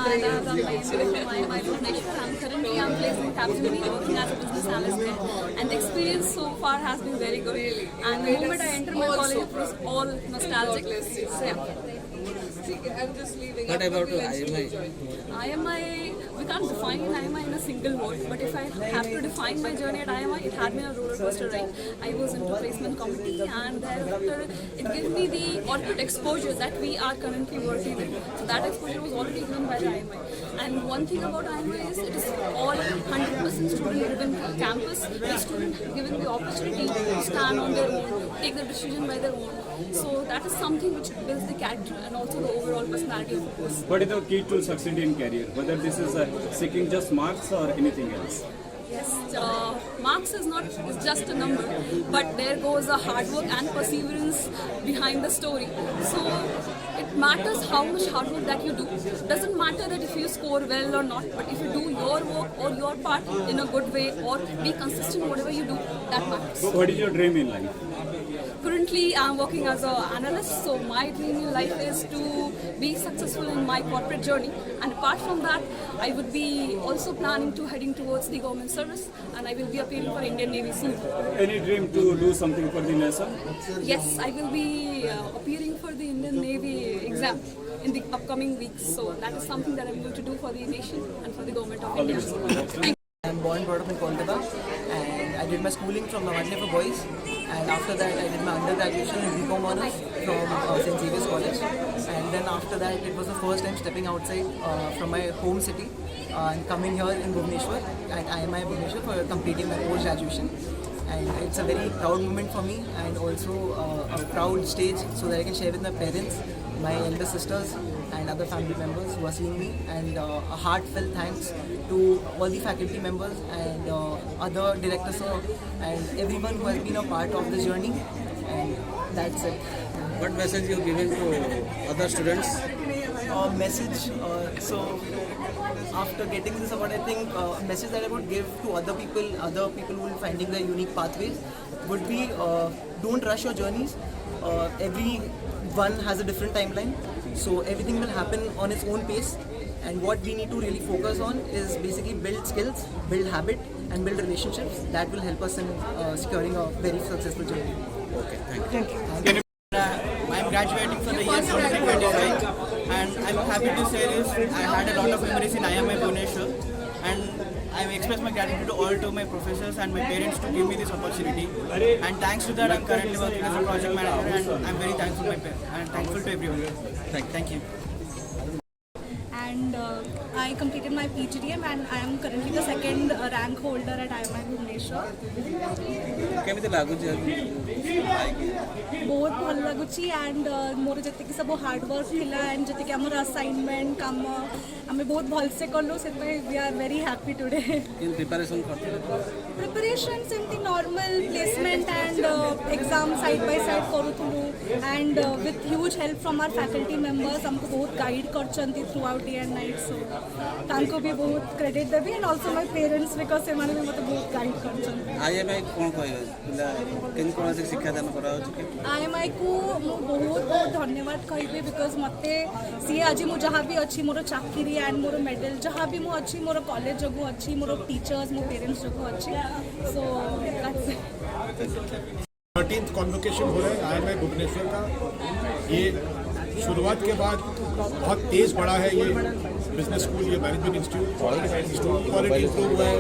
and I'm my Bhubaneswar. I'm currently placed in Capgemini working as a business analyst there. And the experience so far has been very good. And the moment I entered my college, it was all nostalgic. So yeah. I'm just leaving. What about IMI? IMI, we can't define IMI in a single word, but if I have to define my journey at IMI, it had been a roller coaster ride. I was into placement committee, and thereafter it gave me the corporate exposure that we are currently working with. So that exposure was already given by the IMI. And one thing about IMI is it is all 100% student-driven campus, with students given the opportunity to stand on their own, take the decision by their own. So that is something which builds the character and also the overall personality of a person. What is the key to succeed in career? Whether this is seeking just marks or anything else? Yes, marks is just a number, but there goes a hard work and perseverance behind the story. So it matters how much hard work that you do. It doesn't matter that if you score well or not, but if you do your work or your part in a good way or be consistent in whatever you do, that matters. So what is your dream in life? Currently, I'm working as an analyst, so my dream in life is to be successful in my corporate journey. And apart from that, I would be also planning to heading towards the government service, and I will be appearing for Indian Navy soon. Any dream to do something for the nation? Yes, I will be appearing for the Indian Navy exam in the upcoming weeks. So that is something that I'm going to do for the nation and for the government of India. Thank you. I'm born and brought up in Kolkata, and I did my schooling from Navatne for boys, and after that I did my undergraduation in BCom Honours from St. Xavier's College, and then after that it was the first time stepping outside from my home city and coming here in Bhubaneswar at IMI Bhubaneswar for completing my post-graduation. And it's a very proud moment for me, and also a proud stage so that I can share with my parents, my elder sisters and other family members who are seeing me, and a heartfelt thanks to all the faculty members and other directors and everyone who has been a part of this journey, and that's it. What message you giving to other students? Message, so after getting this award, I think a message that I would give to other people who are finding their unique pathways would be don't rush your journeys. Everyone has a different timeline, so everything will happen on its own pace, and what we need to really focus on is basically build skills, build habit and build relationships that will help us in securing a very successful journey. Okay, thank you. I'm graduating for the year 2025, and I'm happy to say this. I had a lot of memories in IMI Bhubaneswar, and I express my gratitude to my professors and my parents to give me this opportunity. And thanks to that, I'm currently working as a project manager, and I'm very thankful and thankful to everyone. Thank you. And I completed my PGDM, and I am currently the second rank holder at IMI Bhubaneswar. केमिति लागुची बहुत भल लगुची, and more जति सब hard work थिला and जति हमर assignment काम आमे बहुत भल से करलो, से we are very happy today. In preparation करते प्रिपरेशन सेमती normal placement and exam side by side करूथुलु, and with huge help from our faculty members हमको बहुत गाइड करचंती throughout day and night. So तांको भी बहुत क्रेडिट देबी, and also my parents because से माने भी मते बहुत गाइड करचंती. आईएमआई कोन कहय पिला केन कोन से शिक्षा दान करा होछि? आईएमआई को मु बहुत बहुत धन्यवाद कहबी, बिकॉज मते सी आज मु जहाँ भी अच्छी मोर चाकरी एंड मोर मेडल जहाँ भी मु अच्छी मोर कॉलेज जगू अच्छी मोर टीचर्स मो पेरेंट्स जगू अच्छी. So that's it. 13th convocation हो रहा है आईएमआई भुवनेश्वर का. ये शुरुआत के बाद बहुत तेज़ बढ़ा है ये बिजनेस स्कूल, ये मैनेजमेंट इंस्टीट्यूट. क्वालिटी इंप्रूव हुआ है,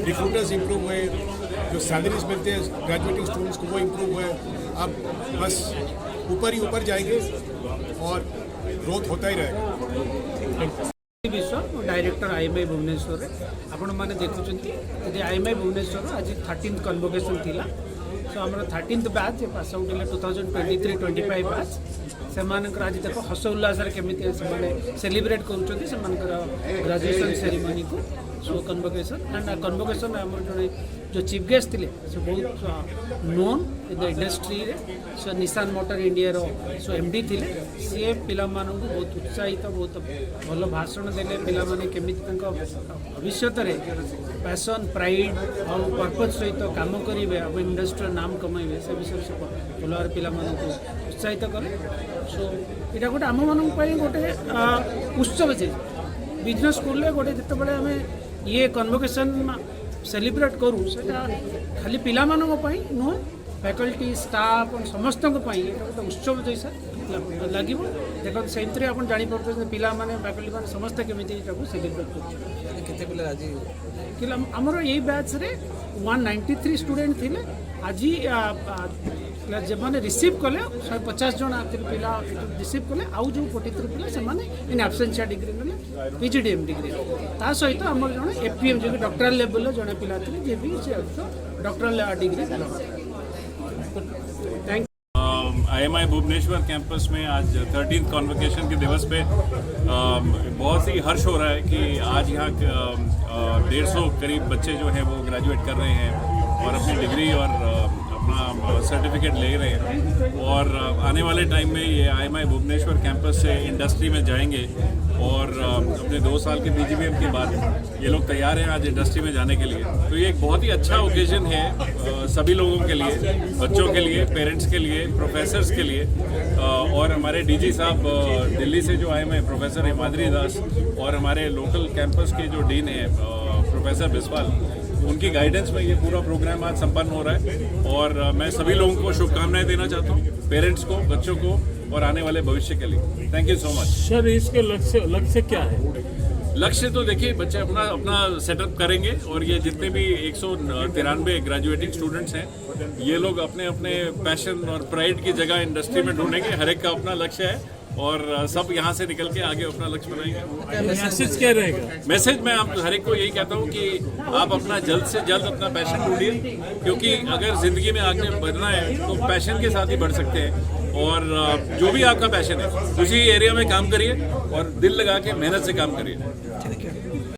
रिक्रूटर्स इंप्रूव हुए, जो सैलरीज मिलते हैं ग्रेजुएटिंग स्टूडेंट्स को वो इंप्रूव हुए. अब बस ऊपर ही ऊपर जाएंगे और ग्रोथ होता ही रहेगा. विश्व डायरेक्टर आईएमआई भुवनेश्वर आपण मैंने देखुं आईएमआई भुवनेश्वर आज 13th कन्वोकेशन थिला. सो आम 13th batch pass out 2023-25 batch से आज देख हस उल्लास केमी सेलिब्रेट कर ग्रेजुएशन सेरेमनी को. सो कन्वोकेशन एंड कन्वोकेशन आम जो चीफ गेस्ट थे से बहुत नोन इन द इंडस्ट्री. सो निशान मोटर इंडिया सो एमडी थे सी पिला बहुत उत्साहित बहुत भल भाषण देले. पिलाने केमी भविष्य में पैशन प्राइड और पर्पज सहित कम करेंगे अब इंडस्ट्री नाम कमेबे से विषय से भल भाव पिला उत्साहित कले. सो यहाँ गोटे आम मान गोटे उत्सव से बिजनेस स्कूल गोटे जितेबाला आम ये कन्वोकेशन सेलिब्रेट करूँ से खाली पिला नुह फैकल्टी स्टाफ समस्त गोटे उत्सव जैसा लगे देखो से आप जापर पिला फैकल्टी मैंने समस्त केमी सेलिब्रेट कर आमर यही बैच रे 193 स्टूडेंट थे आज जो मैंने रिसीव कले 150 जन पिला रिसीव कले आउ जो 43 पिला से इन एब्सेंशिया डिग्री ना पीजीडीएम डिग्री ता सहित आम जन एपीएम जो डॉक्टरल लेवल जड़े पिला थे जे भी doctoral degree thank IMI Bhubaneswar campus में आज 13th कॉन्वोकेशन के दिवस पे बहुत ही हर्ष हो रहा है कि आज यहाँ 150 करीब बच्चे जो हैं वो ग्रेजुएट कर रहे हैं और अपनी डिग्री और अपना सर्टिफिकेट ले रहे हैं और आने वाले टाइम में ये IMI भुवनेश्वर कैंपस से इंडस्ट्री में जाएंगे और अपने 2 साल के PGBM के बाद ये लोग तैयार हैं आज इंडस्ट्री में जाने के लिए। तो ये एक बहुत ही अच्छा ओकेजन है सभी लोगों के लिए, बच्चों के लिए, पेरेंट्स के लिए, प्रोफेसर्स के लिए और हमारे DG साहब दिल्ली से जो आए हैं प्रोफेसर हिमाद्री दास और हमारे लोकल कैंपस के जो डीन हैं प्रोफेसर बिस्वाल, उनकी गाइडेंस में ये पूरा प्रोग्राम आज संपन्न हो रहा है और मैं सभी लोगों को शुभकामनाएं देना चाहता हूँ, पेरेंट्स को, बच्चों को और आने वाले भविष्य के लिए। Thank you so much. Sir इसके लक्ष्य क्या है? लक्ष्य तो देखिए बच्चे अपना सेटअप करेंगे और ये जितने भी 193 ग्रेजुएटिंग स्टूडेंट्स हैं ये लोग अपने अपने पैशन और प्राइड की जगह इंडस्ट्री में ढूंढेंगे। हर एक का अपना लक्ष्य है और सब यहाँ से निकल के आगे अपना लक्ष्य बनाएंगे। मैसेज क्या रहेगा? मैसेज मैं आप हर एक को यही कहता हूँ कि आप अपना जल्द से जल्द अपना पैशन ढूंढिए, क्योंकि अगर ज़िंदगी में आगे बढ़ना है तो पैशन के साथ ही बढ़ सकते हैं और जो भी आपका पैशन है उसी एरिया में काम करिए और दिल लगा के मेहनत से काम करिए।